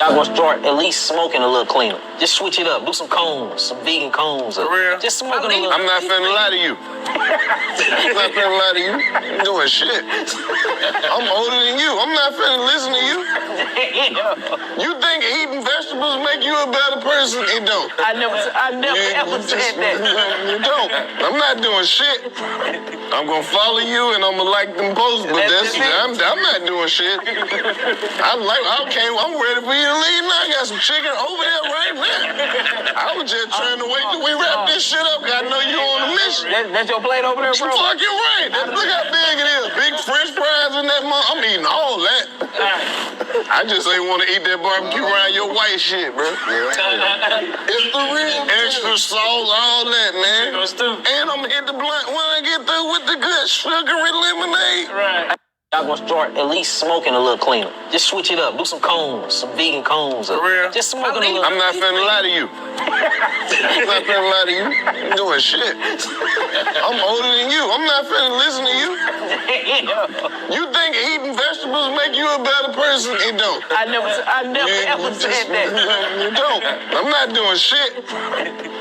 Y'all gonna start at least smoking a little cleaner. Just switch it up. Do some cones, some vegan cones. For real? Just smoking a little. I'm not finna lie to you. I'm not finna lie to you. You doing shit. I'm older than you. I'm not finna listen to you. You think eating vegetables make you a better person? It don't. I never ever said that. You don't. I'm not doing shit. I'm gonna follow you and I'm gonna like them posts, but I'm not doing shit. I'm ready for you to leave now. I got some chicken over there right now. I was just trying to wait till we wrap this shit up, cause I know you on a mission. That's your plate over there, bro? Fucking right. Look how big it is. Big French fries in that mug. I'm eating all that. I just ain't want to eat that barbecue around your white shit, bro. It's the real extra sauce, all that, man. And I'm gonna hit the blunt when I get through with the good sugary lemonade. Right. Y'all gonna start at least smoking a little cleaner. Just switch it up. Do some cones, some vegan cones. For real? Just smoking a little. I'm not finna lie to you. I'm not finna lie to you. You doing shit. I'm older than you. I'm not finna listen to you. You think eating vegetables make you a better person? It don't. I never ever said that. You don't. I'm not doing shit.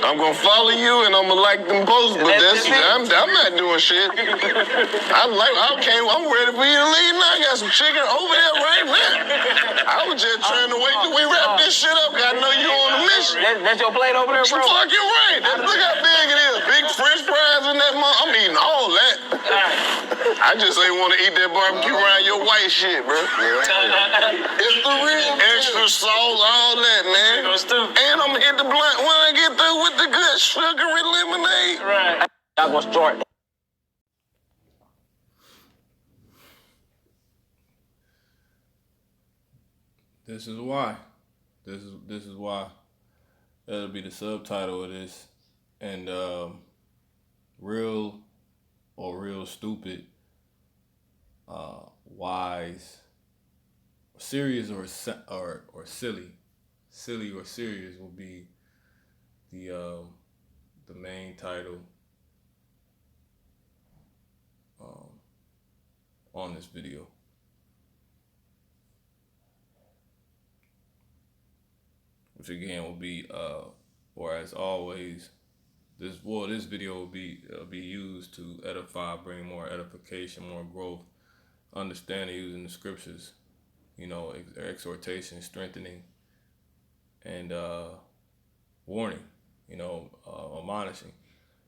I'm gonna follow you and I'm gonna like them posts, but I'm not doing shit. I'm ready for you to leave now. I got some chicken over there right now. I was just trying to wait till we wrap this shit up, cause I know you on a mission. That's your plate over there, bro? Fucking right. Look how big it is. Big French fries in that mug. I'm eating all that. I just ain't want to eat that barbecue around your white shit, bro. It's the real extra sauce, all that, man. And I'm gonna hit the blunt when I get through with the good sugary lemonade. Right. Y'all gonna start. This is why. This is why. That'll be the subtitle of this. And real or real stupid, wise, serious or silly, silly or serious will be the main title on this video. Which again will be, or as always, this video will be used to edify, bring more edification, more growth, understanding using the scriptures, exhortation, strengthening, and warning,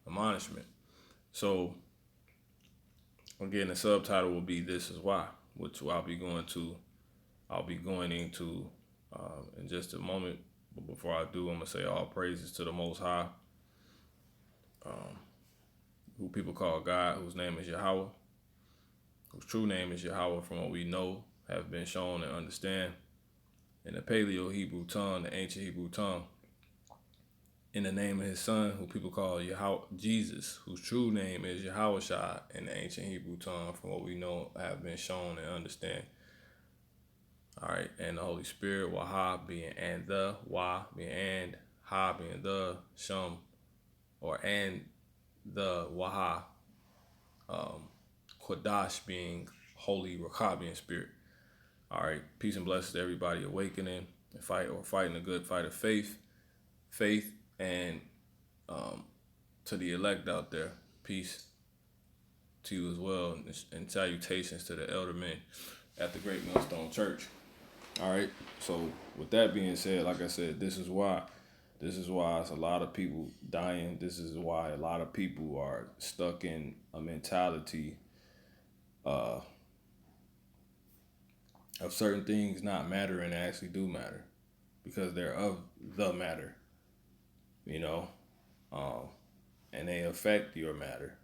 admonishment. So again, the subtitle will be "This Is Why," which I'll be going into in just a moment. But before I do, I'm going to say all praises to the Most High, who people call God, whose name is Yahweh, whose true name is Yahweh from what we know, have been shown and understand in the Paleo Hebrew tongue, the ancient Hebrew tongue, in the name of his son, who people call Yahweh, Jesus, whose true name is Yahushua in the ancient Hebrew tongue, from what we know, have been shown and understand. All right, and the Holy Spirit, Wah being and the, Wah being and, Ha being the, Shum, or and the Wah, Kodash being holy, Rakah being spirit. All right, peace and blessings to everybody awakening and fighting a good fight of faith, and to the elect out there, peace to you as well, and salutations to the elder men at the Great Millstone Church. All right, so with that being said, like I said, this is why it's a lot of people dying. This is why a lot of people are stuck in a mentality of certain things not matter and actually do matter because they're of the matter, and they affect your matter.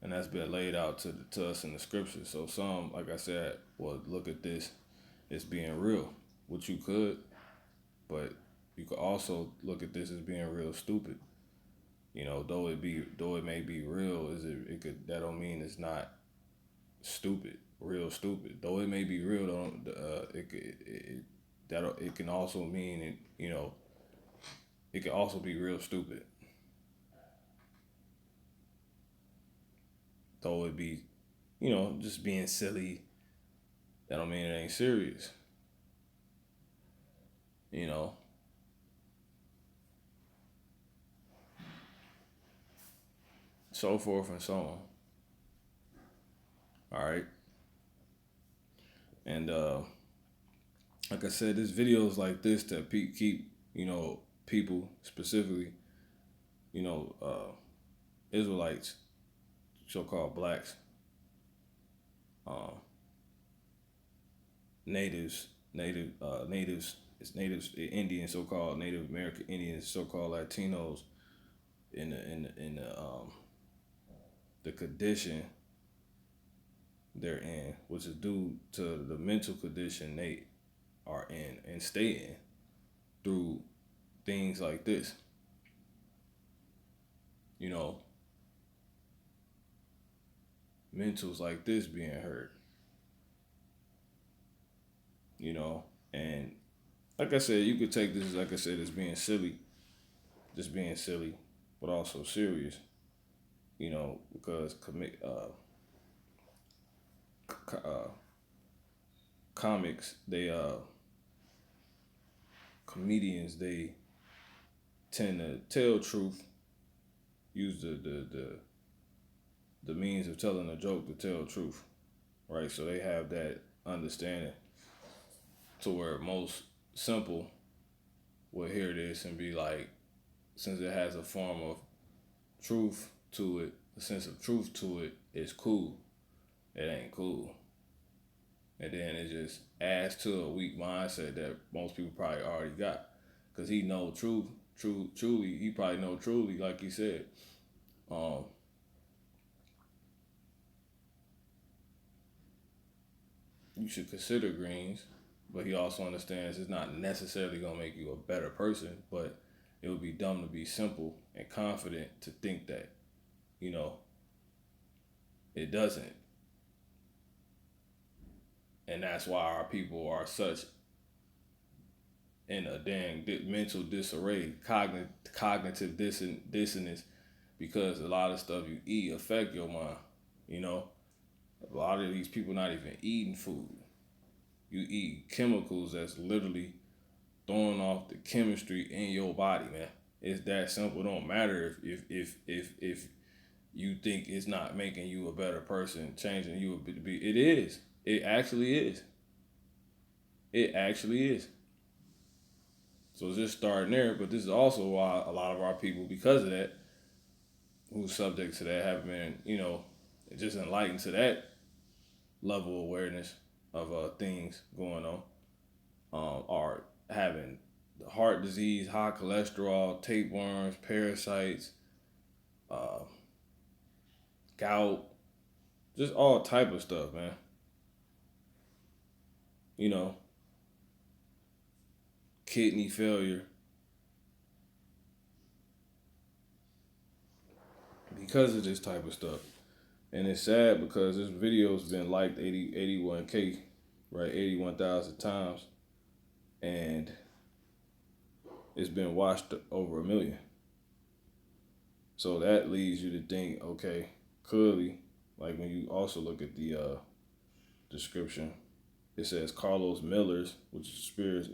And that's been laid out to us in the scriptures. So some, like I said, will look at this as being real, which you could, but you could also look at this as being real stupid. Though it may be real, that don't mean it's not stupid, real stupid. Though it may be real, it can also mean it can also be real stupid. Though it be, just being silly, that don't mean it ain't serious. You know, so forth and so on. All right. And like I said, there's videos like this that keep, you know, people specifically, you know, Israelites, so-called blacks, um, natives, Indians, so-called Native American Indians, so-called Latinos, in the condition they're in, which is due to the mental condition they are in and stay in through things like this. You know, mentals like this being hurt. You know, and like I said, you could take this, like I said, as being silly, just being silly, but also serious. You know, because comics, comedians, they tend to tell truth, use the means of telling a joke to tell truth, right? So they have that understanding to where most simple will hear this and be like, since it has a form of truth to it, a sense of truth to it, it's cool. It ain't cool. And then it just adds to a weak mindset that most people probably already got. Because he know truly, he probably know truly, like he said. You should consider greens, but he also understands it's not necessarily gonna make you a better person, but it would be dumb to be simple and confident to think that, you know, it doesn't. And that's why our people are such in a dang mental disarray, cognitive dissonance, because a lot of stuff you eat affect your mind. You know, a lot of these people not even eating food. You eat chemicals that's literally throwing off the chemistry in your body, man. It's that simple. It don't matter if you think it's not making you a better person, changing you to be. It is. It actually is. It actually is. So just starting there, but this is also why a lot of our people, because of that, who's subject to that, have been, you know, just enlightened to that level of awareness of things going on, are having heart disease, high cholesterol, tapeworms, parasites, gout, just all type of stuff, man. You know, kidney failure, because of this type of stuff. And it's sad because this video's been liked 81K, right? 81,000 times. And it's been watched over 1 million. So that leads you to think, okay, clearly, like when you also look at the description, it says Carlos Miller's, which is spirits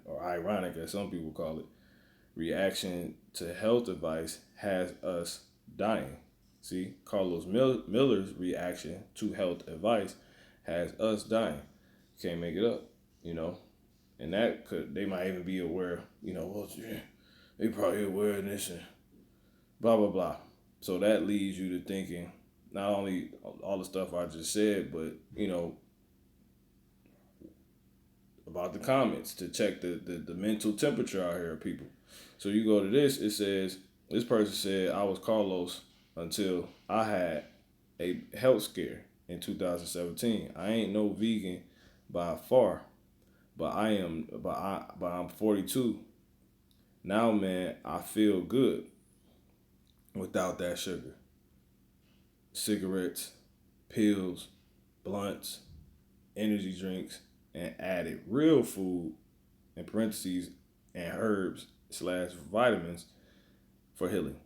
or ironic as some people call it, reaction to health advice has us dying. See, Carlos Miller's reaction to health advice has us dying. Can't make it up, you know. And that they might even be aware, you know, well, yeah, they probably aware of this and blah, blah, blah. So that leads you to thinking not only all the stuff I just said, but, you know, about the comments to check the mental temperature out here of people. So you go to this, it says, this person said, I was Carlos until I had a health scare in 2017. I ain't no vegan by far, but I'm 42. Now, man, I feel good without that sugar. Cigarettes, pills, blunts, energy drinks, and added real food, in parentheses, and herbs / vitamins for healing.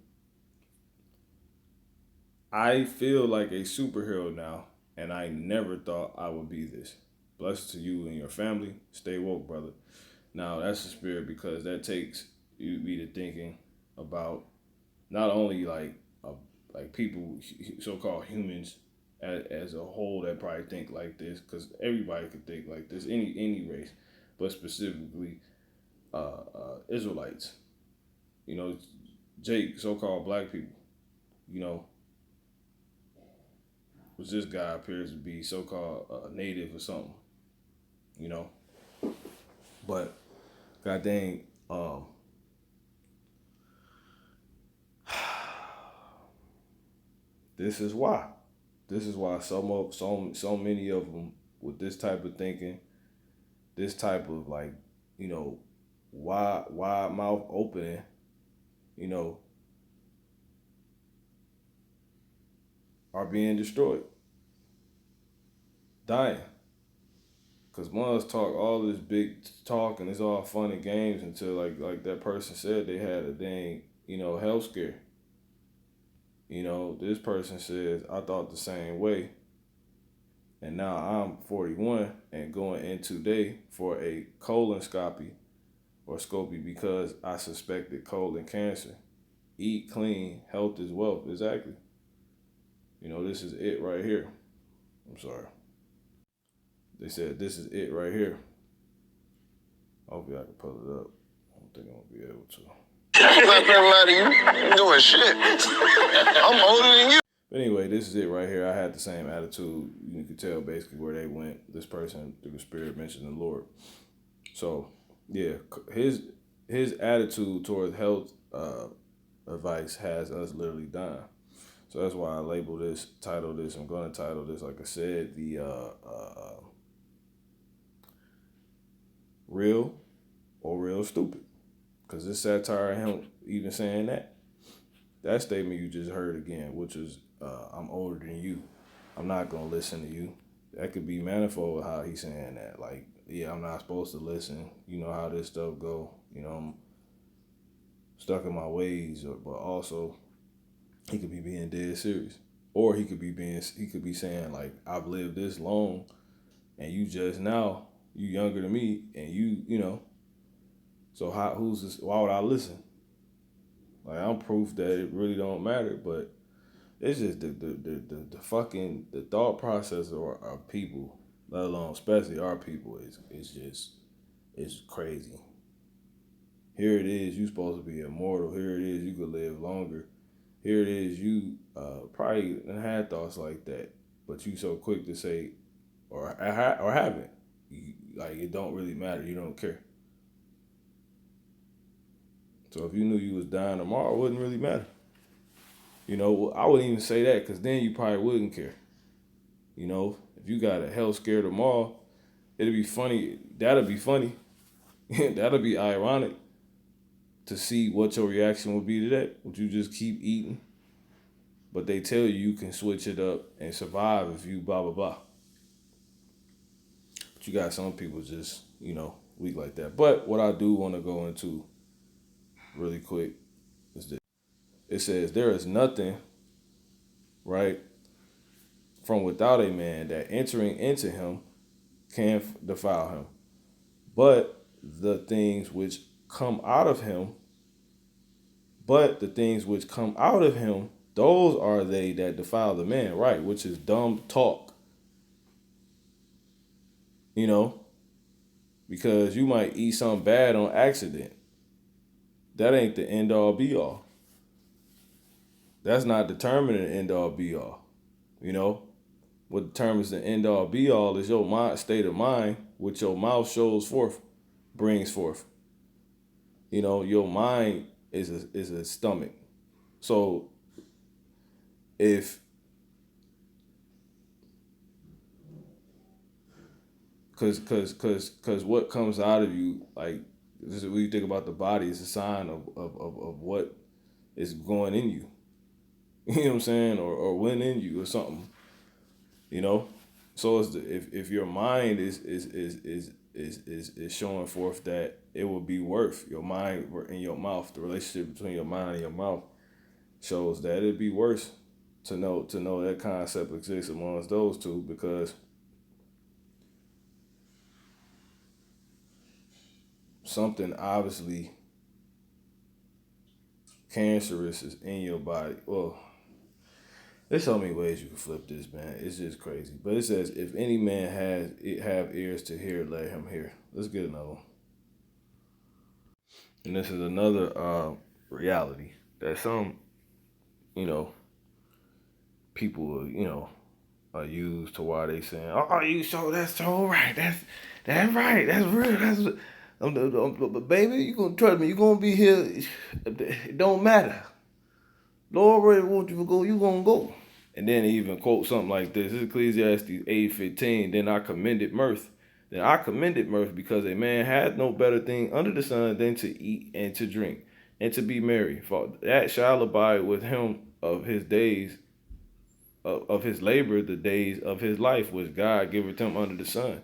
I feel like a superhero now, and I never thought I would be this. Blessed to you and your family. Stay woke, brother. Now that's the spirit because that takes you be to thinking about not only like people, so-called humans as a whole that probably think like this, because everybody could think like this, any race, but specifically Israelites. You know, Jake, so-called black people. You know, which this guy appears to be so-called native or something. You know, but god dang, this is why. This is why so many of them with this type of thinking, this type of like, you know, wide mouth opening, you know, are being destroyed, dying. Cause ones talk all this big talk and it's all fun and games until like that person said they had a dang, you know, health scare. You know, this person says, I thought the same way. And now I'm 41 and going in today for a colonoscopy or scopy because I suspected colon cancer. Eat clean, health is wealth. Exactly. You know, this is it right here. I'm sorry. They said this is it right here. Hopefully I can pull it up. I don't think I'm going to be able to. I'm not gonna lie to you. I'm doing shit. I'm older than you. But anyway, this is it right here. I had the same attitude. You could tell basically where they went. This person through the spirit mentioned the Lord. So yeah, his attitude towards health advice has us literally dying. So that's why I label this, title this. I'm gonna title this, like I said, the real or real stupid. Because this satire, him even saying that statement you just heard again, which is, I'm older than you. I'm not going to listen to you. That could be manifold how he's saying that. Like, yeah, I'm not supposed to listen. You know how this stuff go. You know, I'm stuck in my ways. But also, he could be being dead serious. Or he could be saying, like, I've lived this long, and you just now, you younger than me, and you know, so who's this? Why would I listen? Like, I'm proof that it really don't matter, but it's just the fucking the thought process of our people, let alone especially our people, is crazy. Here it is, you supposed to be immortal. Here it is, you could live longer. Here it is, you probably had thoughts like that, but you so quick to say, or haven't. Like, it don't really matter. You don't care. So if you knew you was dying tomorrow, it wouldn't really matter. You know, I wouldn't even say that because then you probably wouldn't care. You know, if you got a health scare tomorrow, it'd be funny. That'll be funny. That'll be ironic to see what your reaction would be to that. Would you just keep eating? But they tell you can switch it up and survive if you blah, blah, blah. But you got some people just, you know, weak like that. But what I do want to go into really quick is this. It says, there is nothing, right, from without a man that entering into him can defile him. But the things which come out of him, those are they that defile the man, right, which is dumb talk. You know, because you might eat something bad on accident. That ain't the end all be all. That's not determining the end all be all. You know, what determines the end all be all is your mind, state of mind, which your mouth brings forth. You know, your mind is a stomach. So if cause what comes out of you, like, this is when you think about the body, it's a sign of what is going in you. You know what I'm saying? Or went in you or something. You know? So it's if your mind is showing forth that it will be worth, your mind in your mouth, the relationship between your mind and your mouth shows that it'd be worse to know that concept exists amongst those two, because something obviously cancerous is in your body. Well, there's so many ways you can flip this, man. It's just crazy. But it says, if any man have ears to hear, let him hear. Let's get another one. And this is another reality that some, people, are used to why they saying, "Oh, that's so right. That's right. That's real. But baby, you gonna trust me. You gonna be here. It don't matter. Lord, where want you to go, you gonna go." And then he even quote something like this. This is Ecclesiastes 8:15. Then I commended mirth. Because a man had no better thing under the sun than to eat and to drink and to be merry. For that shall abide with him of his days, of his labor, the days of his life, which God giveth him under the sun.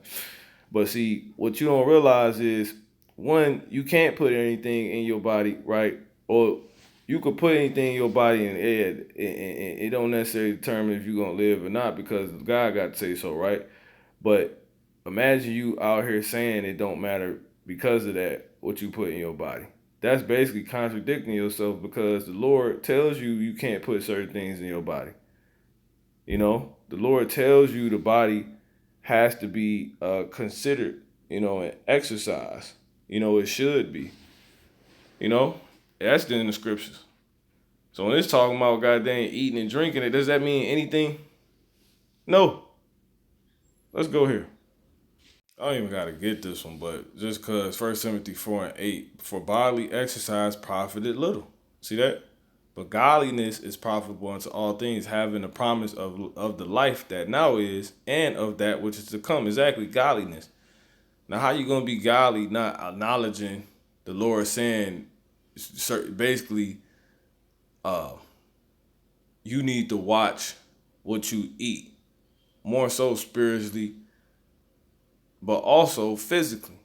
But see, what you don't realize is, one, you can't put anything in your body, right? Or you could put anything in your body and it don't necessarily determine if you're going to live or not, because God got to say so, right? But imagine you out here saying it don't matter because of that, what you put in your body. That's basically contradicting yourself, because the Lord tells you can't put certain things in your body. The Lord tells you the body has to be considered, and exercise. It should be. That's in the scriptures. So when it's talking about goddamn eating and drinking it, does that mean anything? No. Let's go here. I don't even got to get this one, but just because 1 Timothy 4:8, for bodily exercise profited little. See that? But godliness is profitable unto all things, having the promise of the life that now is, and of that which is to come. Exactly, godliness. Now, how you going to be godly not acknowledging the Lord saying, basically, you need to watch what you eat, more so spiritually, but also physically.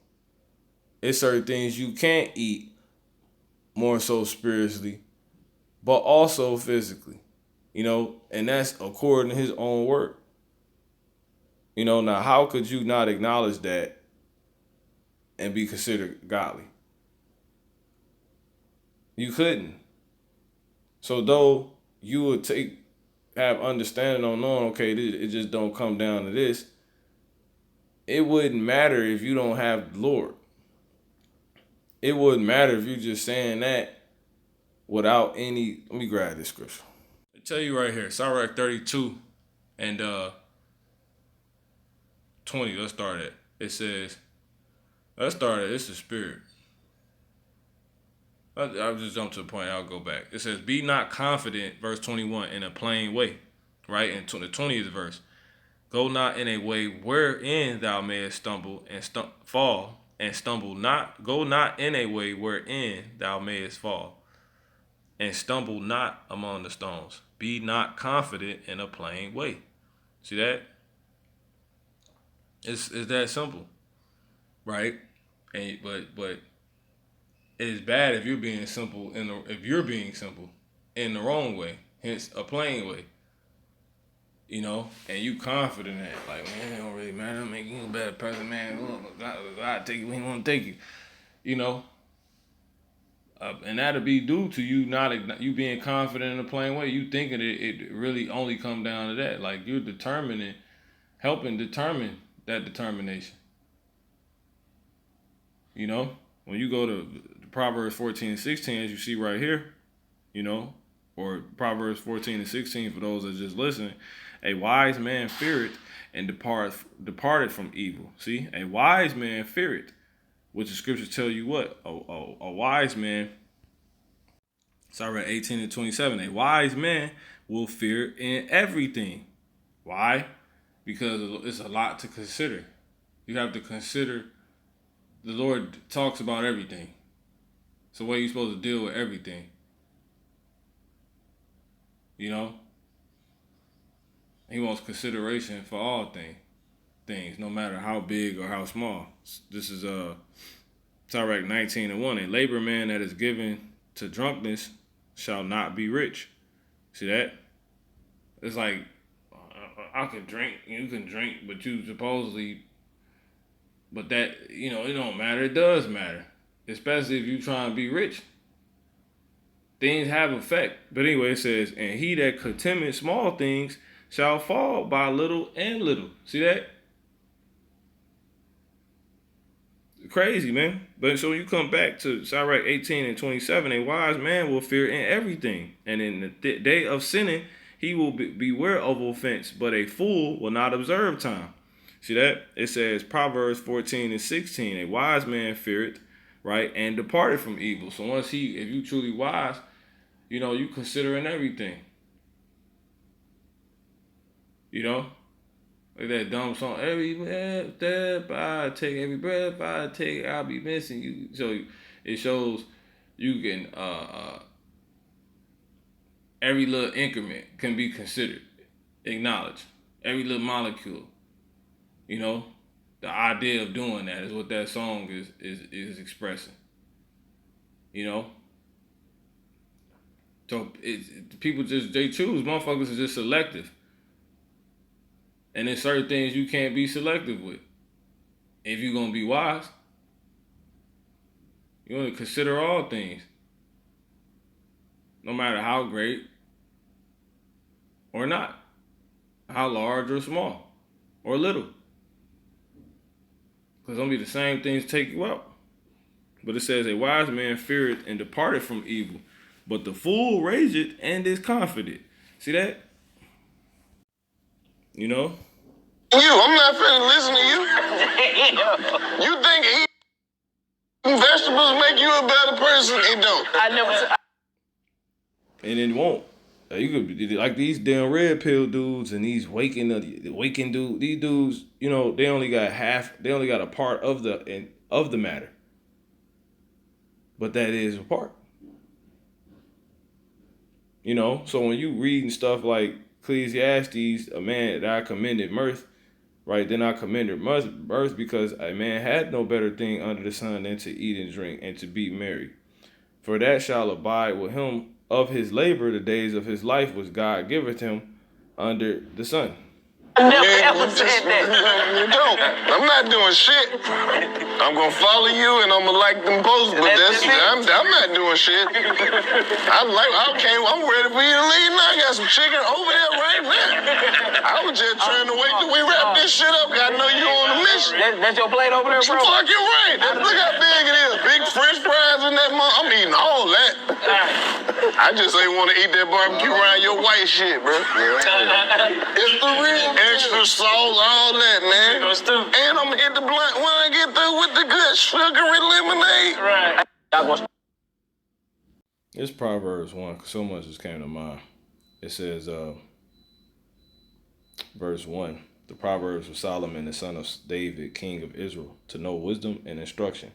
It's certain things you can't eat, more so spiritually, but also physically, and that's according to his own word. Now how could you not acknowledge that and be considered godly? You couldn't. So though you would have understanding on knowing, okay, it just don't come down to this, it wouldn't matter if you don't have the Lord. It wouldn't matter if you're just saying that without any. Let me grab this scripture. I tell you right here, Sirach 32 and 20. Let's start it. It says, it's the spirit. I'll just jump to the point. I'll go back. It says, be not confident, verse 21, in a plain way. Right? And the 20th verse. Go not in a way wherein thou mayest stumble and fall, and stumble not. Go not in a way wherein thou mayest fall, and stumble not among the stones. Be not confident in a plain way. See that? It's that simple, right? And but it's bad if you're being simple in the wrong way. Hence a plain way. And you confident in it, like, man, it don't really matter. Make you a better person, man. God take you when he want to take you. And that'll be due to you being confident in a plain way. You thinking it really only come down to that. Like, you're helping determine that determination. When you go to Proverbs 14 and 16, as you see right here, or Proverbs 14 and 16 for those that just listening, a wise man feareth and departed from evil. See, a wise man feareth, which the scriptures tell you what? A wise man, sorry, 18 and 27, a wise man will fear in everything. Why? Because it's a lot to consider. You have to consider, the Lord talks about everything. So what are you supposed to deal with everything? He wants consideration for all things, no matter how big or how small. This is Sirach 19 and 1. A labor man that is given to drunkenness shall not be rich. See that? It's like, I can drink, you can drink, but you supposedly, but that, it don't matter. It does matter. especially if you trying to be rich. Things have effect. But anyway, it says, and he that contemneth small things shall fall by little and little. See that? Crazy, man. But so you come back to Sirach 18 and 27, a wise man will fear in everything. And in the day of sinning, he will beware of offense, but a fool will not observe time. See that? It says Proverbs 14 and 16, a wise man feareth, right, and departed from evil. So if you truly wise, you considering everything. Like that dumb song, every step I take, every breath I take, I'll be missing you. So it shows you can every little increment can be considered, acknowledged. Every little molecule. The idea of doing that is what that song is expressing. So people they choose. Motherfuckers are just selective. And there's certain things you can't be selective with. If you're going to be wise, you want to consider all things. No matter how great or not. How large or small or little. Because don't be the same things take you out. But it says, a wise man feareth and departed from evil. But the fool rageth and is confident. See that? I'm not finna listen to you. You think eating vegetables make you a better person? It don't. I never. And it won't. You could be like these damn red pill dudes and these waking dudes. These dudes, they only got a part of the matter. But that is a part. So when you reading stuff like Ecclesiastes, a man that I commended mirth, right? Then I commended mirth because a man had no better thing under the sun than to eat and drink and to be merry. For that shall abide with him of his labor the days of his life which God giveth him under the sun. I never ever said that. You don't. I'm not doing shit. I'm gonna follow you and I'm gonna like them posts, but I'm not doing shit. I'm ready for you to leave now. I got some chicken over there right now. I was just trying to wait till we wrap this shit up. I know you on a mission. That's your plate over there, bro? You fucking right. Look how big it is. Big French fries in that mug. I'm eating all that. I just ain't want to eat that barbecue around your white shit, bro. It's the real. Extra salt, all that, man. And I'm gonna hit the blunt when I get through with the good sugary lemonade. Right. It's Proverbs 1, because so much just came to mind. It says, verse 1, the Proverbs of Solomon, the son of David, king of Israel, to know wisdom and instruction,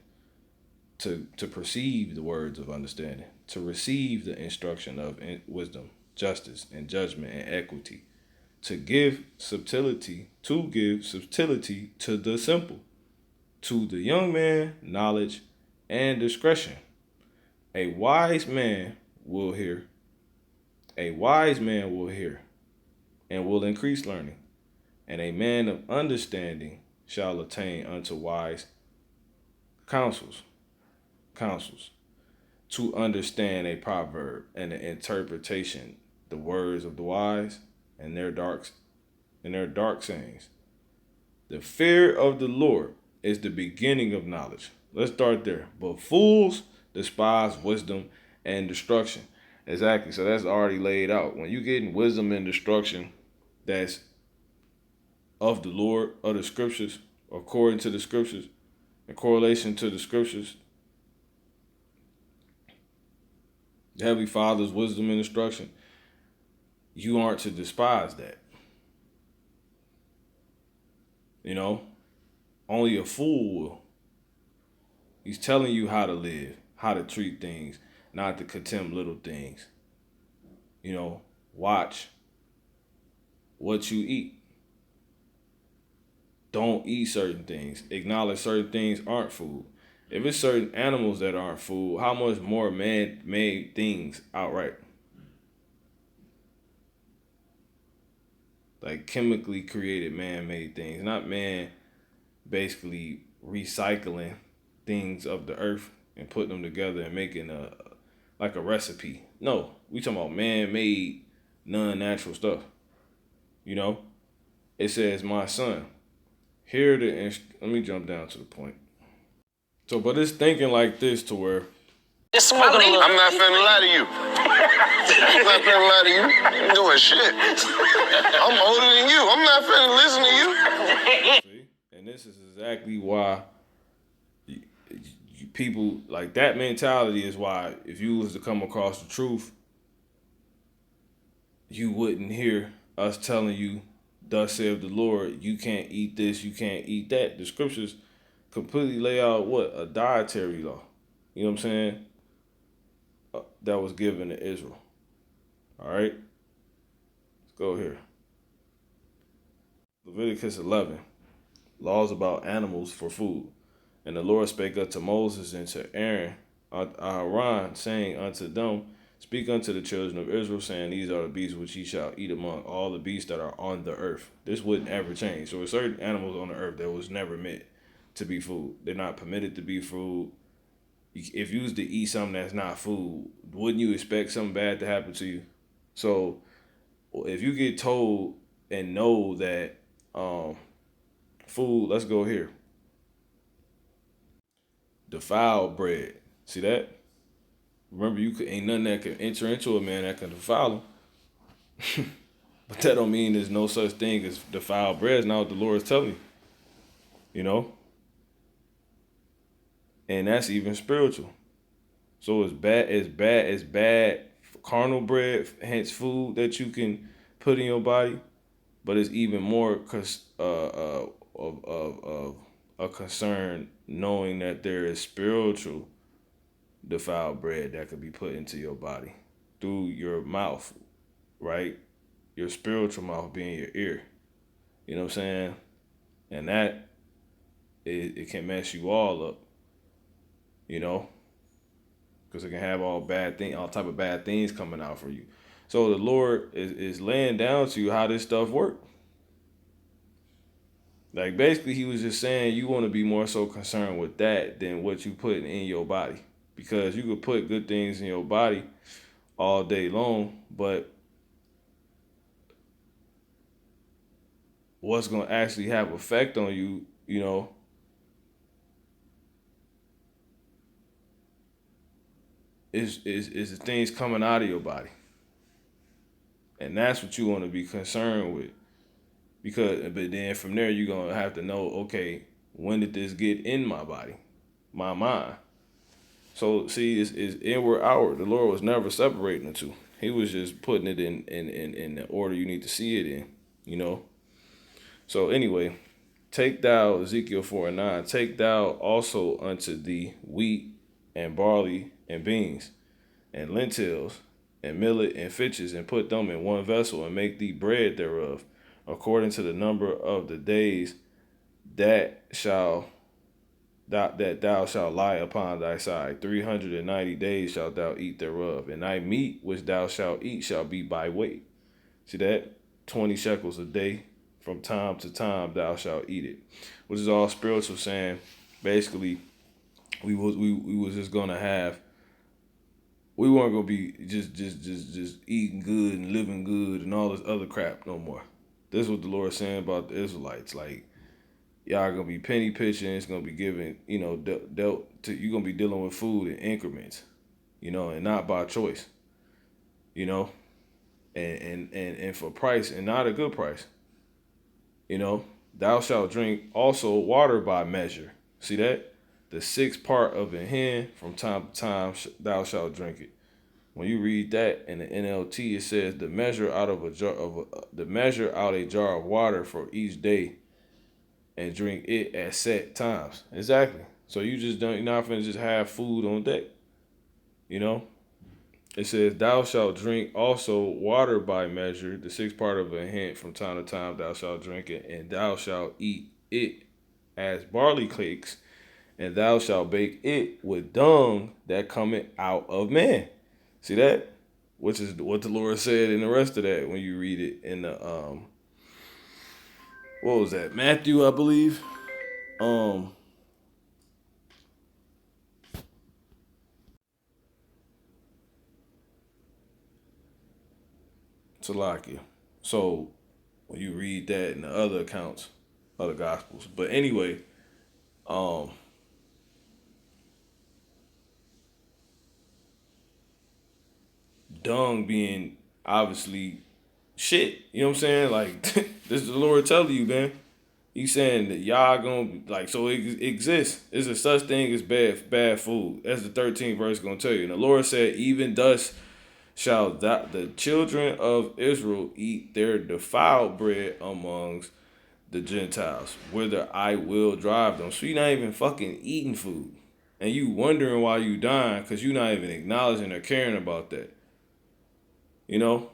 to perceive the words of understanding, to receive the instruction of wisdom, justice, and judgment, and equity, to give subtlety to the simple, to the young man knowledge and discretion. A wise man will hear and will increase learning, and a man of understanding shall attain unto wise counsels. To understand a proverb and the interpretation, the words of the wise, and their dark sayings. The fear of the Lord is the beginning of knowledge. Let's start there. But fools despise wisdom and destruction. Exactly. So that's already laid out. When you getting wisdom and destruction, that's of the Lord, of the scriptures, according to the scriptures, in correlation to the scriptures, the Heavenly Father's wisdom and instruction, you aren't to despise that. Only a fool will. He's telling you how to live, how to treat things, not to contempt little things. Watch what you eat. Don't eat certain things. Acknowledge certain things aren't food. If it's certain animals that aren't food, how much more man-made things outright? Like chemically created man-made things, not man basically recycling things of the earth and putting them together and making like a recipe. No, we talking about man-made, non-natural stuff. You know, it says, "My son, here let me jump down to the point." So, but it's thinking like this to where Just smoking a little. I'm not finna lie to you. I'm not finna lie to you. I'm doing shit. I'm older than you. I'm not finna listen to you. see, and this is exactly why people like that mentality is why if you was to come across the truth, you wouldn't hear us telling you, "Thus saith the Lord, you can't eat this, you can't eat that." The scriptures completely lay out what? A dietary law. You know what I'm saying? That was given to Israel. All right? Let's go here. Leviticus 11. Laws about animals for food. And the Lord spake unto Moses and to Aaron, Aaron, saying unto them, "Speak unto the children of Israel, saying, These are the beasts which ye shall eat among all the beasts that are on the earth." This wouldn't ever change. So there's certain animals on the earth that was never meant to be food. They're not permitted to be food. If you was to eat something that's not food, wouldn't you expect something bad to happen to you? So if you get told and know that food, let's go here. Defiled bread. See that? Remember, ain't nothing that can enter into a man that can defile him. But that don't mean there's no such thing as defiled bread. It's not what the Lord is telling you. You know? And that's even spiritual. So it's bad carnal bread, hence food that you can put in your body, but it's even more of a concern knowing that there is spiritual defiled bread that could be put into your body through your mouth, right? Your spiritual mouth being your ear. You know what I'm saying? And that it can mess you all up. You know, because it can have all type of bad things coming out for you. So the Lord is laying down to you how this stuff works. Like basically, he was just saying you want to be more so concerned with that than what you put in your body, because you could put good things in your body all day long, but what's going to actually have effect on you, you know, is the things coming out of your body. And that's what you want to be concerned with. But then from there, you're going to have to know, okay, when did this get in my body, my mind? So see, it's inward, outward. The Lord was never separating the two. He was just putting it in the order you need to see it in, you know? So anyway, take thou, Ezekiel 4:9, take thou also unto thee wheat and barley and beans and lentils and millet and fitches, and put them in one vessel, and make thee bread thereof, according to the number of the days that thou shalt lie upon thy side. 390 days shalt thou eat thereof, and thy meat which thou shalt eat shall be by weight. See that? 20 shekels a day, from time to time thou shalt eat it. Which is all spiritual, saying basically we was just gonna have, we weren't gonna be just eating good and living good and all this other crap no more. This is what the Lord is saying about the Israelites. Like, y'all gonna be penny pitching. It's gonna be given, you know, dealt to. You're gonna be dealing with food in increments, you know, and not by choice, you know, and for price, and not a good price, you know. Thou shalt drink also water by measure. See that? The sixth part of a hin, from time to time thou shalt drink it. When you read that in the NLT, it says the measure out a jar of water for each day, and drink it at set times. Exactly. So you're not finna just have food on deck. You know? It says, thou shalt drink also water by measure, the sixth part of a hin, from time to time thou shalt drink it, and thou shalt eat it as barley cakes, and thou shalt bake it with dung that cometh out of man. See that? Which is what the Lord said in the rest of that when you read it in the what was that? Matthew, I believe. Salakia. So when you read that in the other accounts of the Gospels. But anyway, dung being obviously shit. You know what I'm saying? Like, this is the Lord telling you, man. He's saying that y'all gonna be like, so it exists. There's a such thing as bad food. That's the 13th verse gonna tell you. And the Lord said, even thus shall the children of Israel eat their defiled bread amongst the Gentiles, whither I will drive them. So you're not even fucking eating food. And you wondering why you dying because you're not even acknowledging or caring about that. You know?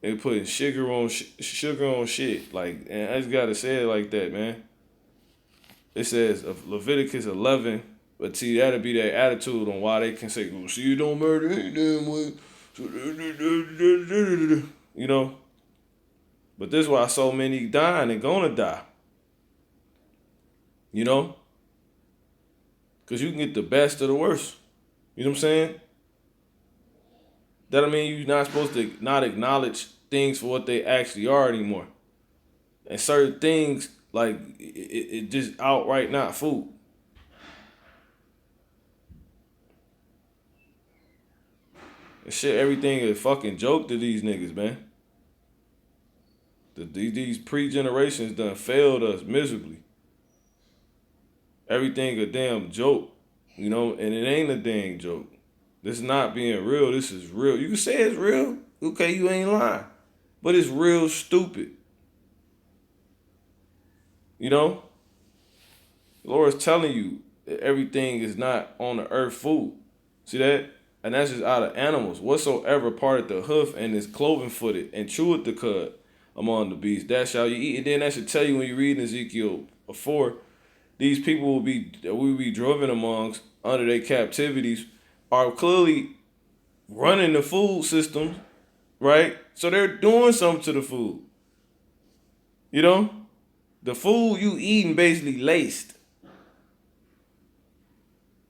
They putting sugar on shit. Like, and I just gotta say it like that, man. It says of Leviticus 11, but see, that'll be their attitude on why they can say, well, see, you don't murder any damn way. You know? But this is why so many dying and gonna die. You know? Because you can get the best of the worst. You know what I'm saying? That don't mean you're not supposed to not acknowledge things for what they actually are anymore. And certain things, like, it just outright not food. And shit, everything is fucking joke to these niggas, man. These pre-generations done failed us miserably. Everything a damn joke, you know, and it ain't a dang joke. This is not being real. This is real. You can say it's real. Okay, you ain't lying. But it's real stupid. You know? The Lord is telling you that everything is not on the earth food. See that? And that's just out of animals. Whatsoever parted the hoof and is cloven footed and cheweth the cud among the beasts, that shall you eat. And then that should tell you when you read in Ezekiel 4, these people will be driven amongst under their captivities are clearly running the food system, right? So they're doing something to the food. You know? The food you eating basically laced.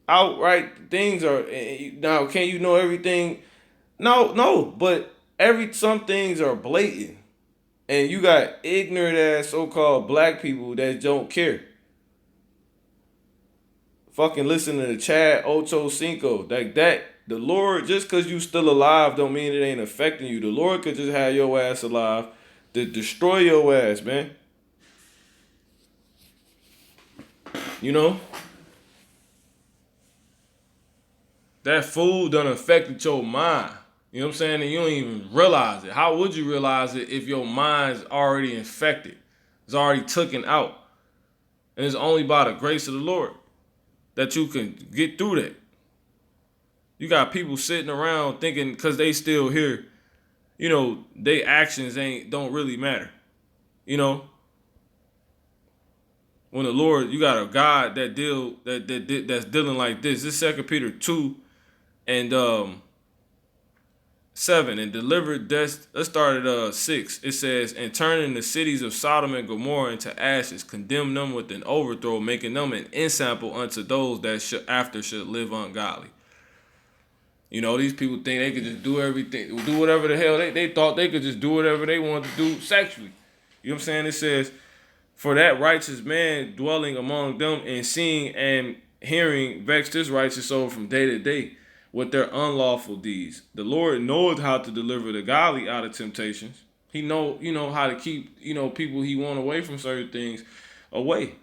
Outright things are, now can you know everything? No, but some things are blatant. And you got ignorant ass so-called black people that don't care. Fucking listen to the Chad Ocho Cinco. Like that, the Lord, just because you still alive don't mean it ain't affecting you. The Lord could just have your ass alive to destroy your ass, man. You know? That food done affected your mind. You know what I'm saying? And you don't even realize it. How would you realize it if your mind's already infected? It's already taken out. And it's only by the grace of the Lord that you can get through that. You got people sitting around thinking because they still here, you know, their actions don't really matter. You know? When the Lord, you got a God that's dealing like this. This 2 Peter 2 and 7 and delivered death. Let's start at 6. It says, and turning the cities of Sodom and Gomorrah into ashes, condemn them with an overthrow, making them an ensample unto those that should live ungodly. You know, these people think they could just do everything, do whatever the hell they thought they could just do whatever they wanted to do sexually. You know what I'm saying? It says, for that righteous man dwelling among them and seeing and hearing vexed his righteous soul from day to day with their unlawful deeds. The Lord knoweth how to deliver the godly out of temptations. He know, how to keep, people he want away from certain things away.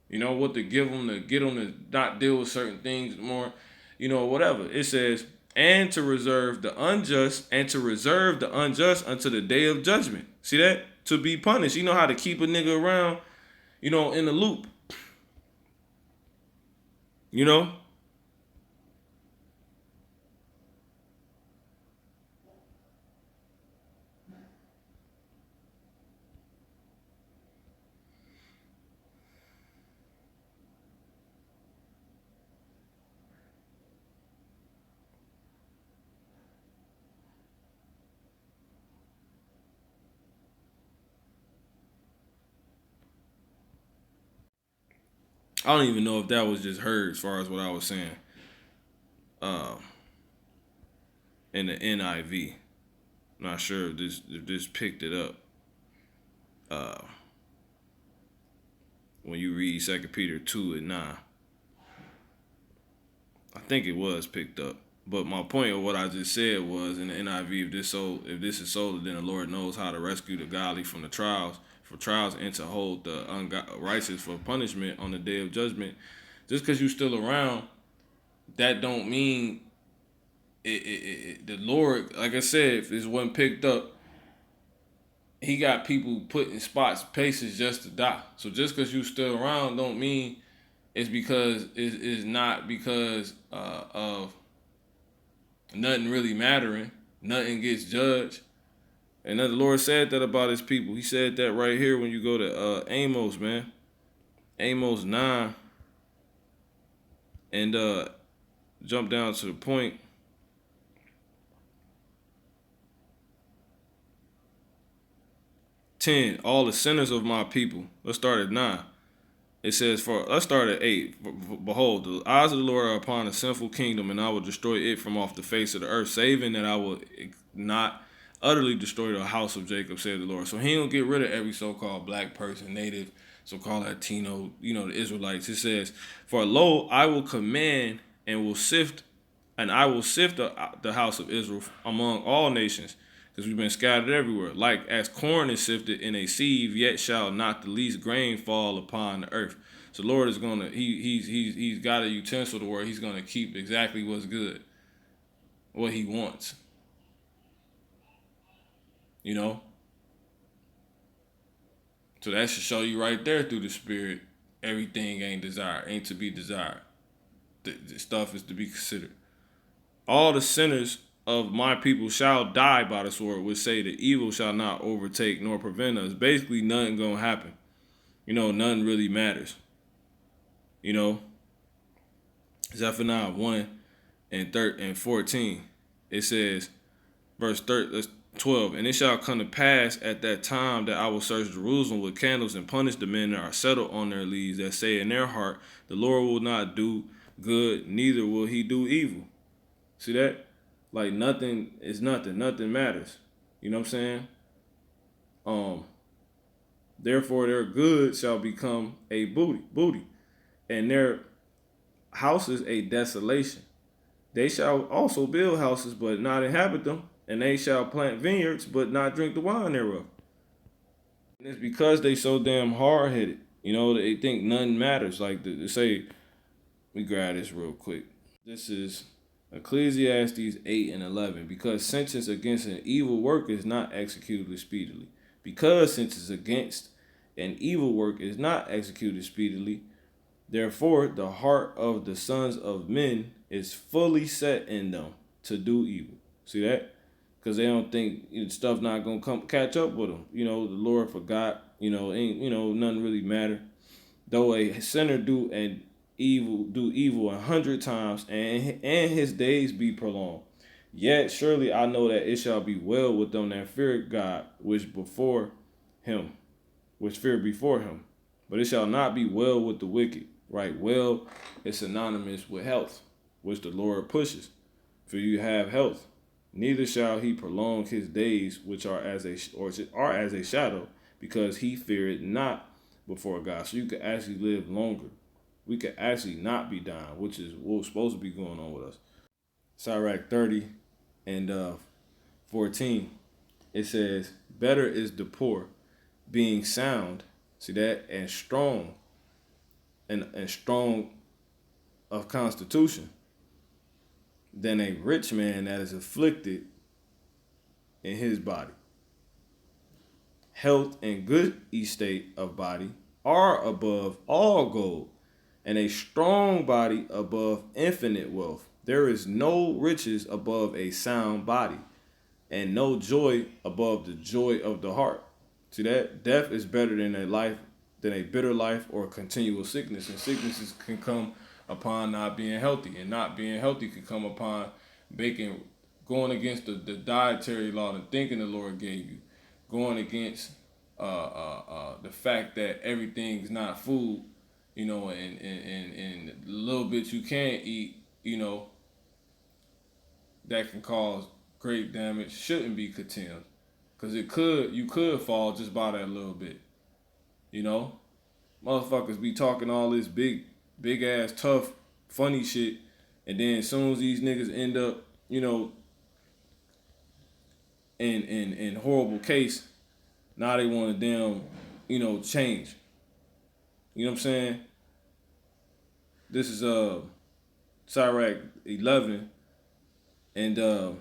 You know, what to give them to get them to not deal with certain things more, whatever. It says, and to reserve the unjust unto the day of judgment. See that? To be punished. You know how to keep a nigga around, in the loop. You know? I don't even know if that was just heard as far as what I was saying. And in the NIV. Not sure if this picked it up. When you read 2 Peter 2:9. I think it was picked up. But my point of what I just said was in the NIV, if this is so, then the Lord knows how to rescue the godly from the trials, and to hold the righteous for punishment on the day of judgment. Just because you're still around, that don't mean the Lord, like I said, if this wasn't picked up, he got people put in spots, places just to die. So just because you still around don't mean it's not because of nothing really mattering. Nothing gets judged. And the Lord said that about his people. He said that right here when you go to Amos, man. Amos 9. And jump down to the point. All the sinners of my people. Let's start at 9. It says, let's start at 8. Behold, the eyes of the Lord are upon a sinful kingdom, and I will destroy it from off the face of the earth, saving that I will not utterly destroy the house of Jacob, said the Lord. So he don't get rid of every so-called black person, native, so-called Latino, the Israelites. It says, for lo, I will command and will sift, the house of Israel among all nations, because we've been scattered everywhere. Like as corn is sifted in a sieve, yet shall not the least grain fall upon the earth. So the Lord is gonna, he's got a utensil to where he's gonna keep exactly what's good, what he wants. So that should show you right there through the Spirit, everything ain't to be desired. The stuff is to be considered. All the sinners of my people shall die by the sword, which say the evil shall not overtake nor prevent us. Basically, nothing gonna happen. Nothing really matters. Zephaniah 1 and 14. It says, verse 12, and it shall come to pass at that time that I will search Jerusalem with candles and punish the men that are settled on their leaves, that say in their heart, the Lord will not do good, neither will he do evil. See that? Like nothing is nothing. Nothing matters. You know what I'm saying? Therefore their good shall become a booty, and their houses a desolation. They shall also build houses, but not inhabit them, and they shall plant vineyards, but not drink the wine thereof. And it's because they so damn hard-headed. They think nothing matters. Like they say, let me grab this real quick. This is Ecclesiastes 8 and 11. Because sentence against an evil work is not executed speedily. Because sentence against an evil work is not executed speedily, therefore the heart of the sons of men is fully set in them to do evil. See that? Because they don't think stuff not gonna catch up with them. The Lord forgot. Ain't nothing really matter. Though a sinner do evil 100 times, and his days be prolonged, yet surely I know that it shall be well with them that fear God, which fear before him. But it shall not be well with the wicked. Right? Well is synonymous with health, which the Lord pushes. For you have health. Neither shall he prolong his days, which are as a shadow, because he feared not before God. So you could actually live longer. We could actually not be dying, which is what's supposed to be going on with us. Sirach 30 and 14. It says, better is the poor being sound, see that, and strong, and strong of constitution, than a rich man that is afflicted in his body. Health and good estate of body are above all gold, and a strong body above infinite wealth. There is no riches above a sound body, and no joy above the joy of the heart. See that? Death is better than a bitter life or continual sickness. And sicknesses can come upon not being healthy, and not being healthy can come upon going against the dietary law and thinking the Lord gave you, going against the fact that everything's not food, and the little bit you can eat, that can cause great damage shouldn't be condemned. Because you could fall just by that little bit. You know? Motherfuckers be talking all this big ass, tough, funny shit. And then as soon as these niggas end up, you know, in horrible case, now they want to damn, you know, change. You know what I'm saying? This is Sirach 11 and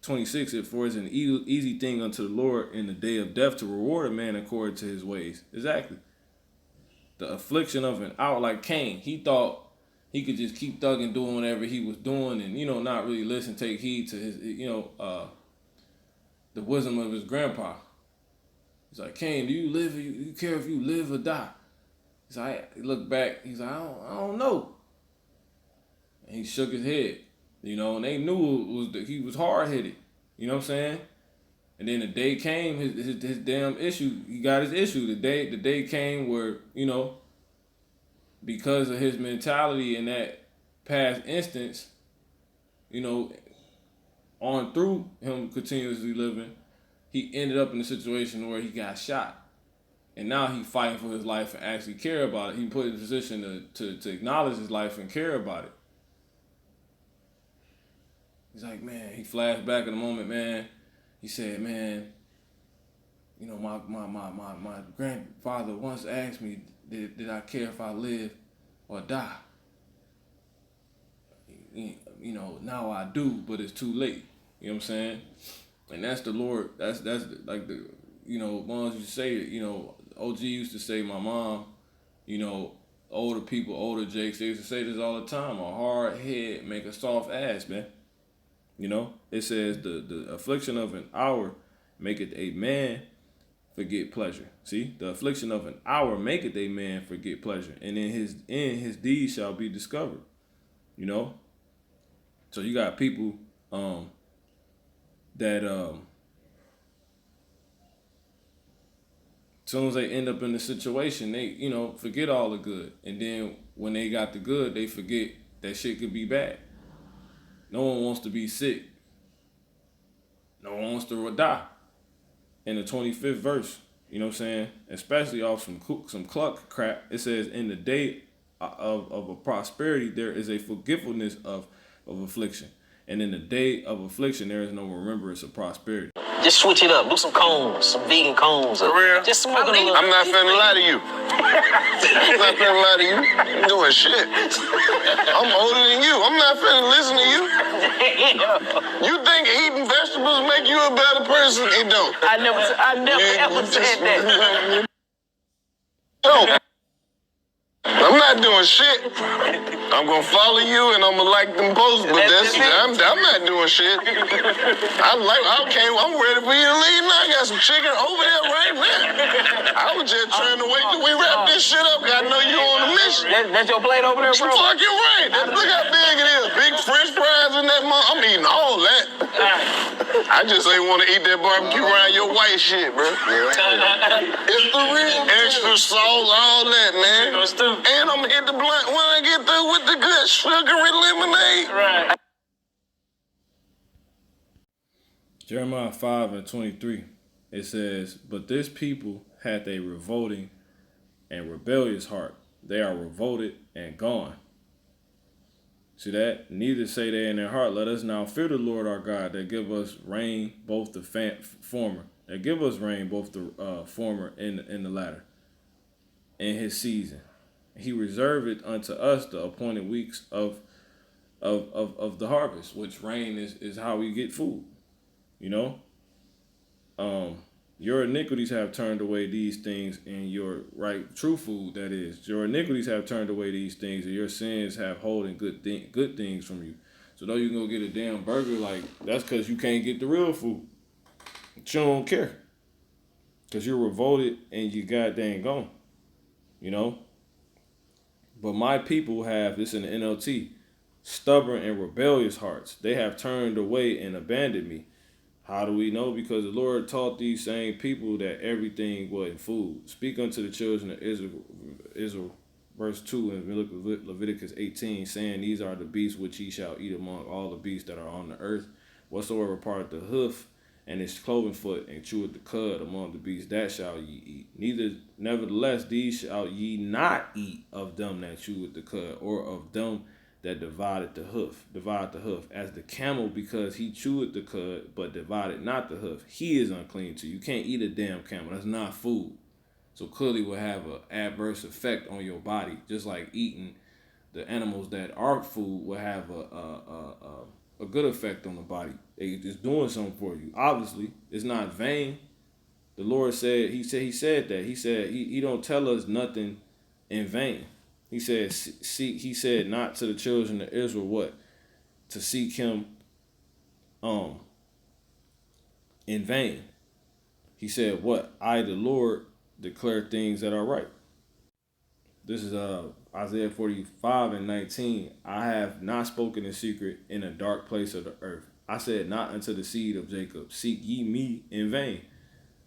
26. For it's an easy thing unto the Lord in the day of death to reward a man according to his ways. Exactly. The affliction of an hour, like Cain, he thought he could just keep thugging, doing whatever he was doing, and you know, not really listen, take heed to his, you know, the wisdom of his grandpa. He's like, Cain, do you live? You care if you live or die? He's like, he looked back. He's like, I don't know. And he shook his head, you know, and they knew it was that he was hard headed. You know what I'm saying? And then the day came, his damn issue. He got his issue. The day came where, you know, because of his mentality in that past instance, you know, on through him continuously living, he ended up in a situation where he got shot. And now he fighting for his life and actually care about it. He put in a position to acknowledge his life and care about it. He's like, man, he flashed back in the moment, man. He said, man, you know, my grandfather once asked me, did I care if I live or die? You know, now I do, but it's too late. You know what I'm saying? And that's the Lord. That's like the, you know, moms used to say it. You know, OG used to say, my mom, you know, older people, older Jakes, they used to say this all the time. A hard head make a soft ass, man. You know, it says the affliction of an hour maketh a man forget pleasure. See, the affliction of an hour maketh a man forget pleasure, and in his deeds shall be discovered. You know, so you got people that as soon as they end up in the situation, they, you know, forget all the good, and then when they got the good, they forget that shit could be bad. No one wants to be sick. No one wants to die. In the 25th verse, you know what I'm saying? Especially off some cluck crap. It says, in the day of a prosperity, there is a forgetfulness of affliction. And in the day of affliction, there is no remembrance of prosperity. Just switch it up. Do some cones, some vegan cones. For real? Just smoke a little. I'm not finna lie to you. I'm not finna lie to you. You doing shit. I'm older than you. I'm not finna listen to you. You think eating vegetables make you a better person? It don't. I never ever said that. No. I'm not doing shit. I'm gonna follow you and I'm gonna like them posts, but I'm not doing shit. I'm ready for you to leave now. I got some chicken over there right now. I was just trying to wait till we wrap this shit up. I know you on a mission. That's your plate over there, bro? You fucking right. Look how big it is. Big French fries in that mug. I'm eating all that. I just ain't want to eat that barbecue around your white shit, bro. It's the real extra sauce, all that, man. And I'm gonna hit the blunt when I get through with the good sugary lemonade. Right. Jeremiah 5:23, it says, but this people hath a revolting and rebellious heart. They are revolted and gone. See that? Neither say they in their heart, let us now fear the Lord our God, that give us rain, both the former. That give us rain, both the former and the latter, in his season. He reserved it unto us the appointed weeks of the harvest, which rain is how we get food. You know? Your iniquities have turned away these things, and your true food, that is. Your iniquities have turned away these things, and your sins have holding good things from you. So though you can go get a damn burger, like, that's because you can't get the real food. But you don't care. Because you're revolted and you goddamn gone. You know? But my people have, this in the NLT, stubborn and rebellious hearts. They have turned away and abandoned me. How do we know? Because the Lord taught these same people that everything wasn't food. Speak unto the children of Israel, verse 2 in Leviticus 18, saying, these are the beasts which ye shall eat among all the beasts that are on the earth. whatsoever part the hoof and its cloven foot, and cheweth the cud among the beasts, that shall ye eat. Nevertheless, these shall ye not eat of them that cheweth the cud, or of them that divide the hoof, as the camel, because he cheweth the cud, but divided not the hoof. He is unclean to you. You can't eat a damn camel. That's not food. So clearly will have an adverse effect on your body, just like eating the animals that are food will have a good effect on the body. It's doing something for you. Obviously, it's not vain. The Lord said, he said that. He said he don't tell us nothing in vain. He said not to the children of Israel what? To seek him in vain. He said what? I, the Lord, declare things that are right. This is Isaiah 45:19. I have not spoken in secret in a dark place of the earth. I said not unto the seed of Jacob, seek ye me in vain.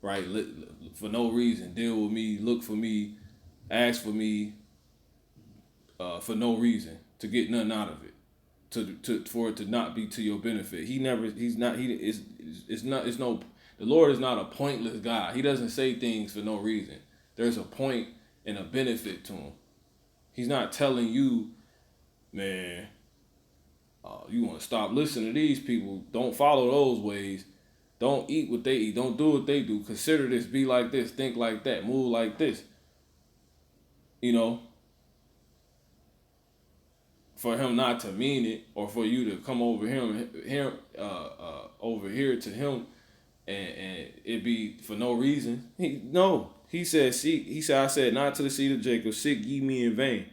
Right? For no reason. Deal with me, look for me, ask for me for no reason, to get nothing out of it. For it to not be to your benefit. The Lord is not a pointless God. He doesn't say things for no reason. There's a point and a benefit to him. He's not telling you, man, you want to stop listening to these people. Don't follow those ways. Don't eat what they eat. Don't do what they do. Consider this. Be like this. Think like that. Move like this. You know, for him not to mean it, or for you to come over over here to him, and it be for no reason. He said, I said, not to the seed of Jacob, seek ye me in vain.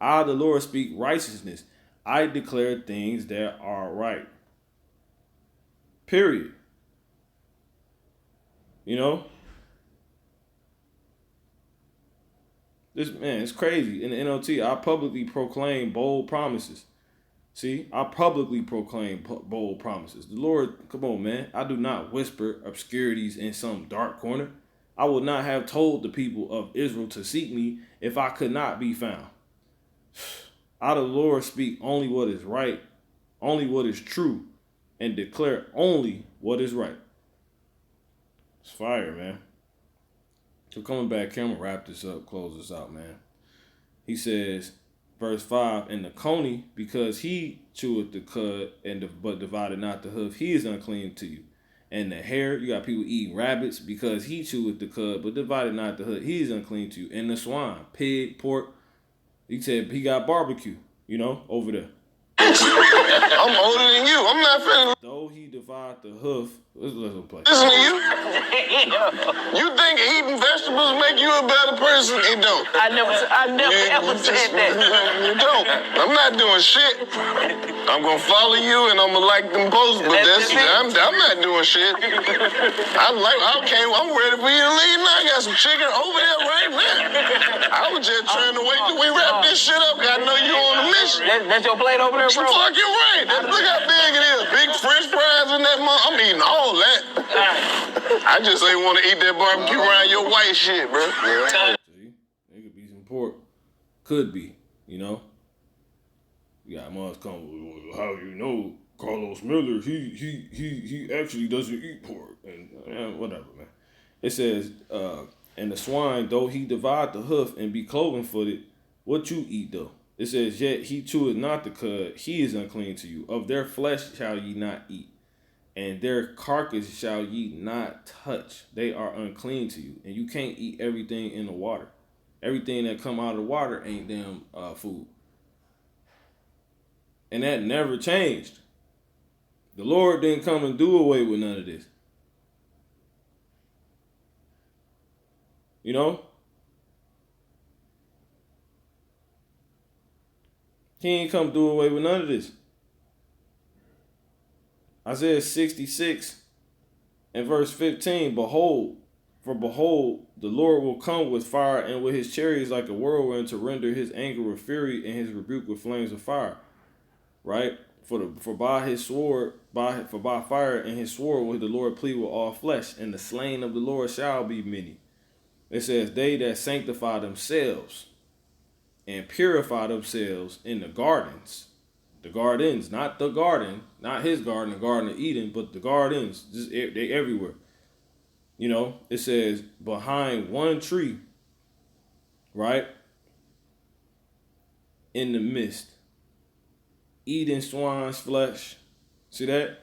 I, the Lord, speak righteousness. I declare things that are right. Period. You know? This, man, it's crazy. In the NLT, I publicly proclaim bold promises. See, I publicly proclaim bold promises. The Lord, come on, man. I do not whisper obscurities in some dark corner. I would not have told the people of Israel to seek me if I could not be found. I, the Lord, speak only what is right, only what is true, and declare only what is right. It's fire, man. So coming back here, I'm going to wrap this up, close this out, man. He says, verse 5, and the coney, because he cheweth the cud, but divided not the hoof, he is unclean to you. And the hare, you got people eating rabbits, because he cheweth the cud, but divided not the hoof, he is unclean to you. And the swine, pig, pork, he said he got barbecue, over there. I'm older than you. I'm not finna. Though he divide the hoof, let's play. Listen to you. You think eating vegetables make you a better person? It don't. I never ever said that. You don't. I'm not doing shit. I'm gonna follow you and I'm gonna like them posts, but I'm not doing shit. I'm ready for you to leave now. I got some chicken over there right now. I was just trying to wait till we wrap this shit up. I know you on a mission. That's your plate over there, bro? Fucking right. Look how big it is. Big French fries in that mug. I'm eating all that. I just ain't want to eat that barbecue around your white shit, bro. See, there could be some pork. Could be, You got moms come, how you know Carlos Miller, he actually doesn't eat pork. And whatever, man. It says, and the swine, though he divide the hoof and be cloven-footed, what you eat, though? It says, yet he cheweth not the cud, he is unclean to you. Of their flesh shall ye not eat, and their carcass shall ye not touch. They are unclean to you. And you can't eat everything in the water. Everything that come out of the water ain't damn food. And that never changed. The Lord didn't come and do away with none of this. He ain't come do away with none of this. Isaiah 66 and verse 15, behold, the Lord will come with fire and with his chariots like a whirlwind to render his anger with fury and his rebuke with flames of fire. Right? For by fire and his sword will the Lord plead with all flesh, and the slain of the Lord shall be many. It says, they that sanctify themselves and purify themselves in the gardens The gardens, not the garden, not his garden, the Garden of Eden, but the gardens. Just they everywhere. You know, it says behind one tree, right? In the midst, eating swine's flesh. See that?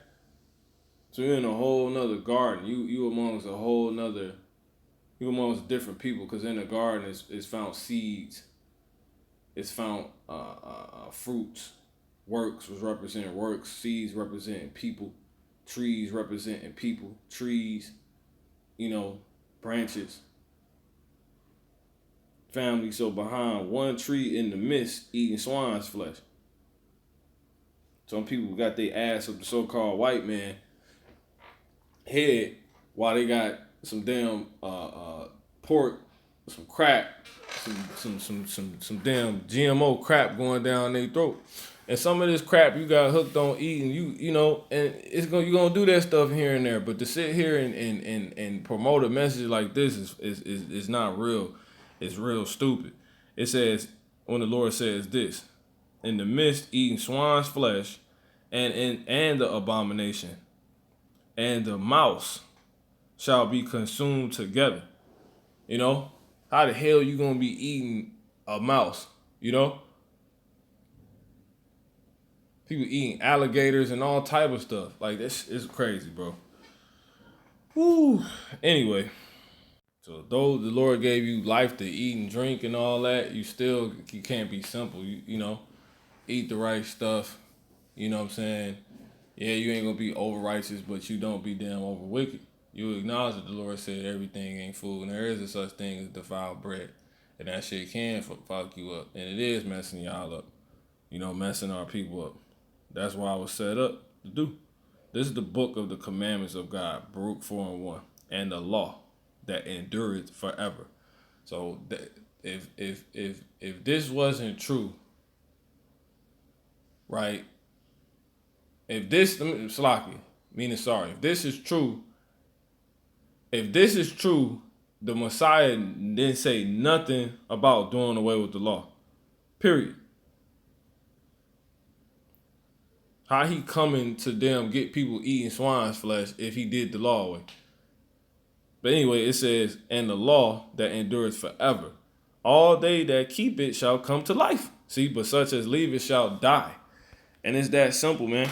So you're in a whole nother garden. You amongst a whole nother, you amongst different people, because in the garden is found seeds. It's found fruits. Works was representing works. Seeds representing people. Trees representing people. Trees, branches. Family. So behind one tree in the midst, eating swine's flesh. Some people got their ass up the so-called white man head while they got some damn pork, some crack, some damn GMO crap going down their throat. And some of this crap you got hooked on eating, and you're gonna do that stuff here and there. But to sit here and promote a message like this is not real. It's real stupid. It says, when the Lord says this, in the midst eating swine's flesh, and the abomination, and the mouse shall be consumed together. How the hell you gonna be eating a mouse? People eating alligators and all type of stuff. Like, this is crazy, bro. Woo. Anyway, so though the Lord gave you life to eat and drink and all that, you can't be simple. Eat the right stuff. You know what I'm saying? Yeah, you ain't gonna be over righteous, but you don't be damn over wicked. You acknowledge that the Lord said everything ain't food, and there is a such thing as defiled bread, and that shit can fuck you up, and it is messing y'all up. Messing our people up. That's why I was set up to do. This is the book of the commandments of God, Baruch 4:1, and the law that endureth forever. So if this wasn't true, right? If this is true, the Messiah didn't say nothing about doing away with the law. Period. How he coming to them get people eating swine's flesh if he did the law away? But anyway, it says, and the law that endureth forever. All they that keep it shall come to life. See, but such as leave it shall die. And it's that simple, man.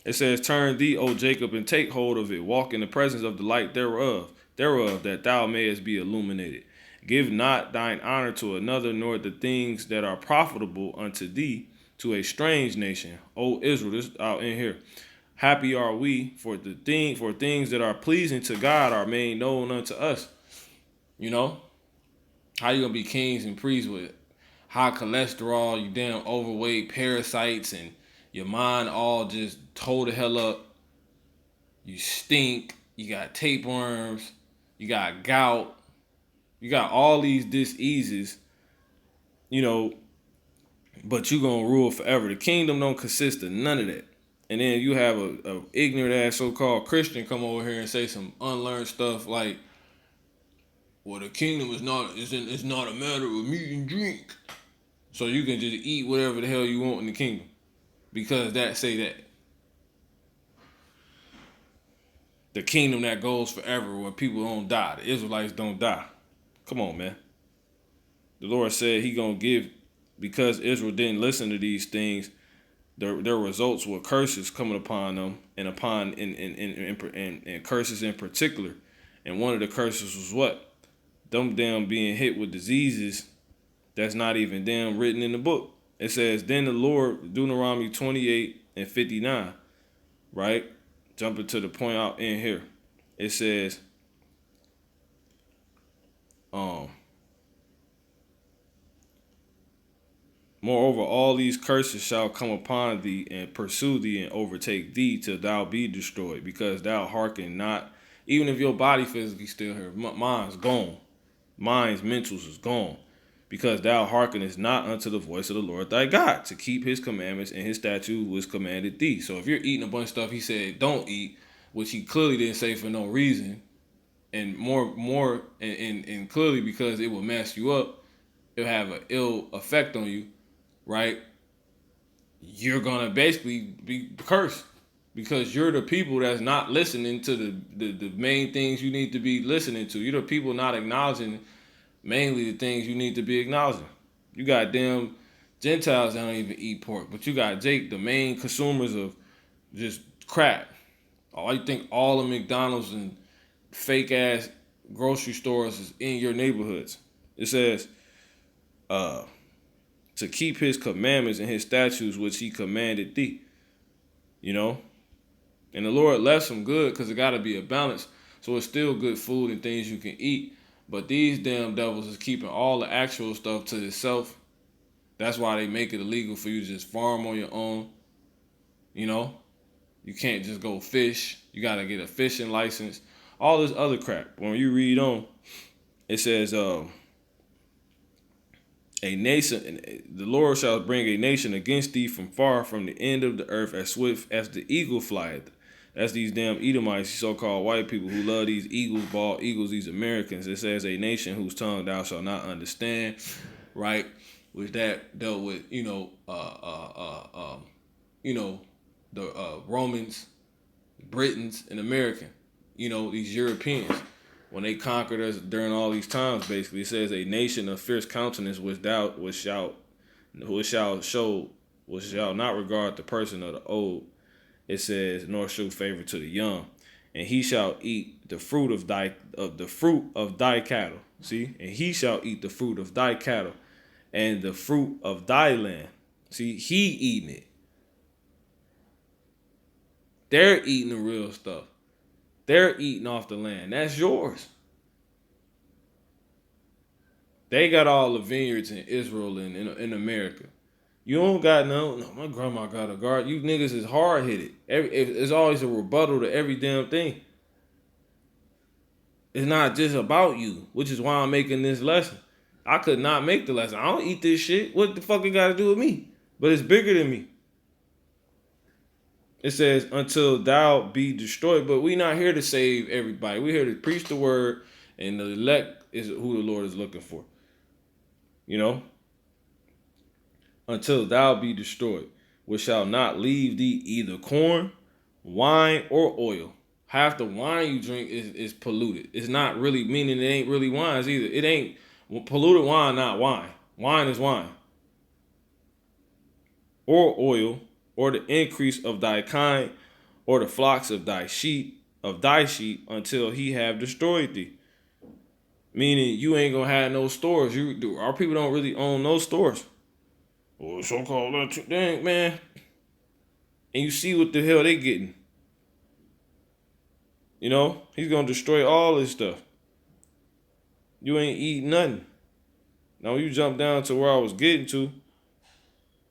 It says, turn thee, O Jacob, and take hold of it. Walk in the presence of the light thereof, that thou mayest be illuminated. Give not thine honor to another, nor the things that are profitable unto thee to a strange nation. O Israel, this out in here. Happy are we, for things that are pleasing to God are made known unto us. How you gonna be kings and priests with high cholesterol, you damn overweight, parasites, and your mind all just tore the hell up. You stink. You got tapeworms. You got gout. You got all these diseases, but you gonna rule forever. The kingdom don't consist of none of that. And then you have a ignorant ass so-called Christian come over here and say some unlearned stuff like, well, the kingdom is not a matter of meat and drink. So you can just eat whatever the hell you want in the kingdom. Because that say that. The kingdom that goes forever where people don't die. The Israelites don't die. Come on, man. The Lord said he gonna give, because Israel didn't listen to these things, their results were curses coming upon them, and upon and curses in particular. And one of the curses was what? Them damn being hit with diseases that's not even damn written in the book. It says, then the Lord, Deuteronomy 28:59, right? Jumping to the point out in here. It says, moreover, all these curses shall come upon thee and pursue thee and overtake thee till thou be destroyed, because thou hearken not. Even if your body physically still here, mine's gone. Mine's mentals is gone. Because thou hearkenest not unto the voice of the Lord thy God, to keep his commandments and his statutes which commanded thee. So if you're eating a bunch of stuff he said don't eat, which he clearly didn't say for no reason, and and clearly because it will mess you up, it'll have an ill effect on you, right? you're gonna basically be cursed because you're the people that's not listening to the main things you need to be listening to. You're the people not acknowledging mainly the things you need to be acknowledging. You got them Gentiles that don't even eat pork, but you got Jake, the main consumers of just crap. I think all the McDonald's and fake ass grocery stores is in your neighborhoods. It says, to keep his commandments and his statutes which he commanded thee. You know? And the Lord left some good because it got to be a balance. So it's still good food and things you can eat. But these damn devils is keeping all the actual stuff to itself. That's why they make it illegal for you to just farm on your own. You know? You can't just go fish. You got to get a fishing license. All this other crap. When you read on, it says, a nation, the Lord shall bring a nation against thee from far from the end of the earth as swift as the eagle flieth. That's these damn Edomites, so-called white people who love these eagles, bald eagles, these Americans. It says a nation whose tongue thou shalt not understand, right? Which that dealt with, the Romans, Britons, and American. These Europeans. When they conquered us during all these times, basically, it says a nation of fierce countenance which shall not regard the person of the old. It says, nor show favor to the young, and he shall eat the fruit of thy cattle. See, and he shall eat the fruit of thy cattle, and the fruit of thy land. See, he eating it. They're eating the real stuff. They're eating off the land. That's yours. They got all the vineyards in Israel and in America. You don't got no, my grandma got a garden. You niggas is hard-headed. It's always a rebuttal to every damn thing. It's not just about you, which is why I'm making this lesson. I could not make the lesson. I don't eat this shit. What the fuck it got to do with me? But it's bigger than me. It says, until thou be destroyed. But we not here to save everybody. We're here to preach the word, and the elect is who the Lord is looking for. Until thou be destroyed, which shall not leave thee either corn, wine, or oil. Half the wine you drink is polluted. It's not really, meaning it ain't really wines either. It ain't polluted wine, not wine. Wine is wine. Or oil, or the increase of thy kind, or the flocks of thy sheep, until he have destroyed thee. Meaning you ain't gonna have no stores. Our people don't really own no stores. Or so-called dang, man. And you see what the hell they getting. He's gonna destroy all this stuff. You ain't eating nothing. Now you jump down to where I was getting to.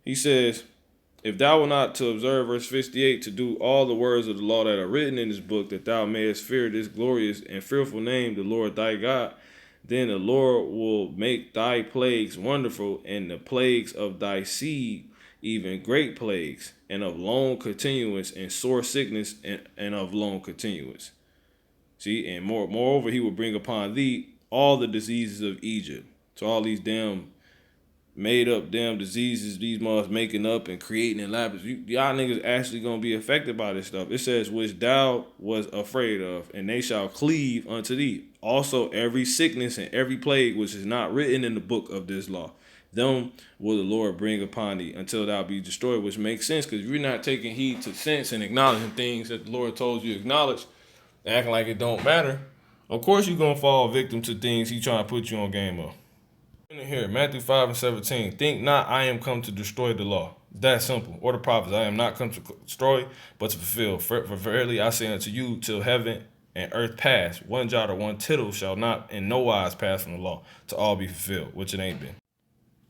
He says, if thou wilt not to observe, verse 58, to do all the words of the law that are written in this book, that thou mayest fear this glorious and fearful name, the Lord thy God, then the Lord will make thy plagues wonderful, and the plagues of thy seed, even great plagues, and of long continuance, and sore sickness, and of long continuance. See, and moreover, he will bring upon thee all the diseases of Egypt. So all these damn made up damn diseases these moths making up and creating in labs. Y'all niggas actually gonna be affected by this stuff. It says, which thou was afraid of, and they shall cleave unto thee. Also every sickness and every plague which is not written in the book of this law, them will the Lord bring upon thee until thou be destroyed. Which makes sense, because if you're not taking heed to sense and acknowledging things that the Lord told you to acknowledge, acting like it don't matter, of course you're gonna fall victim to things he trying to put you on game of. Here, Matthew 5:17. Think not I am come to destroy the law. That simple. Or the prophets. I am not come to destroy, but to fulfill. For verily I say unto you, till heaven and earth pass, one jot or one tittle shall not in no wise pass from the law, to all be fulfilled, which it ain't been.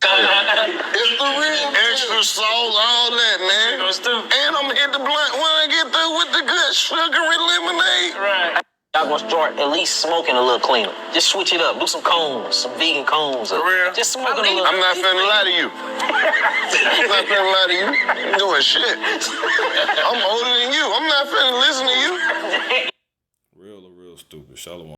It's the real extra sauce, all that, man. And I'm gonna hit the blunt when I get through with the good sugary lemonade. Right. Y'all gonna start at least smoking a little cleaner. Just switch it up. Do some cones, some vegan cones. For real? Just smoking a little. I'm not finna lie to you. I'm not finna lie to you. You doing shit. I'm older than you. I'm not finna listen to you. Real or real stupid. Shalom.